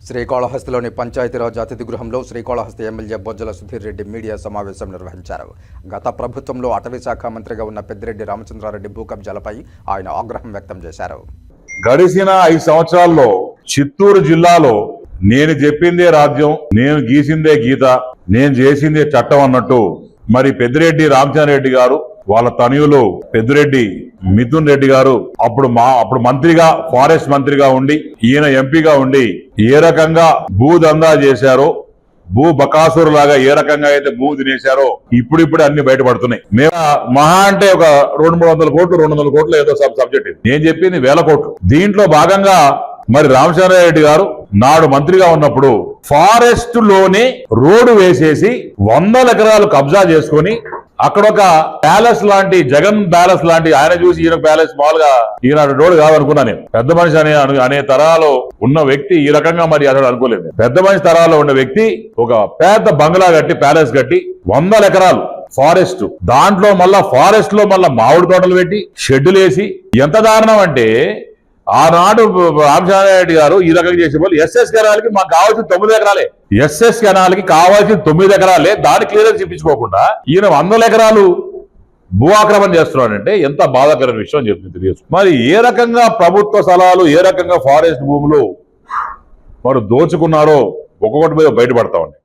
శ్రీకాళహస్తిలోని పంచాయతీరాజ్ అతిథి గృహంలో Srikalahasti MLA Bojjala Sudheer Reddy media సమావేశం నిర్వహించారు. గత ప్రభుత్వంలో అటవీ శాఖ మంత్రిగా ఉన్న పెద్దిరెడ్డి రామచంద్రారెడ్డి భూ కబ్జాలపై ఆయన ఆగ్రహం వ్యక్తం చేశారు. గడిచిన 5 సంవత్సరాల్లో చిత్తూరు జిల్లాలో నేను చెప్పిందే రాజ్యం, నేను గీసిందే గీత, నేను చేసిందే చట్టం అన్నట్టు మరి పెద్దిరెడ్డి రామచంద్రారెడ్డి గారు వాళ్ళ తనయులు పెద్దిరెడ్డి మిథున్ రెడ్డి గారు అప్పుడు మంత్రిగా, ఫారెస్ట్ మంత్రిగా ఉండి, ఈయన ఎంపీగా ఉండి ఏ రకంగా భూదందా చేశారో, భూ బకాసురు లాగా ఏ రకంగా అయితే భూ తినేశారో ఇప్పుడు అన్ని బయటపడుతున్నాయి. మేము మహా అంటే ఒక 200-300 కోట్లు 200 కోట్లు ఏదో సబ్జెక్ట్ ఇది. నేను చెప్పింది 1000 కోట్లు. దీంట్లో భాగంగా మరి రామచంద్రారెడ్డి గారు నాడు మంత్రిగా ఉన్నప్పుడు ఫారెస్ట్ లోనే రోడ్డు వేసేసి 100 ఎకరాలు కబ్జా చేసుకొని అక్కడ ఒక ప్యాలెస్ లాంటి, జగన్ ప్యాలెస్ లాంటి, ఆయన చూసి ఈయన ప్యాలెస్ మామూలుగా ఈయన రోడ్డు కాదనుకున్నా నేను. పెద్ద మనిషి అనే తరాలో ఉన్న వ్యక్తి ఈ రకంగా మరి అతడు అనుకోలేదు. పెద్ద మనిషి తరాలో ఉన్న వ్యక్తి ఒక పెద్ద బంగ్లా కట్టి, ప్యాలెస్ కట్టి 100 ఎకరాలు ఫారెస్ట్, దాంట్లో మళ్ళా ఫారెస్ట్ లో మళ్ళా మామిడి తోటలు పెట్టి షెడ్డులు వేసి, ఎంత దారుణం అంటే ఆనాడు రామచంద్రారెడ్డి గారు ఈ రకంగా చేసే వాళ్ళు ఎస్ఎస్ కెనాల్కి మాకు కావాల్సిన 9 ఎకరాలే, ఎస్ఎస్ కెనాల్కి కావాల్సిన 9 ఎకరాలే, దాని క్లియరెన్స్ ఇప్పించుకోకుండా ఈయన 100 ఎకరాలు భూ ఆక్రమణ చేస్తున్నాడంటే ఎంత బాధాకరమైన విషయం అని చెప్తుంది తెలియదు. మరి ఏ రకంగా ప్రభుత్వ స్థలాలు, ఏ రకంగా ఫారెస్ట్ భూములు మరి దోచుకున్నారో ఒక్కొక్కటి మీద బయటపడతా ఉంది.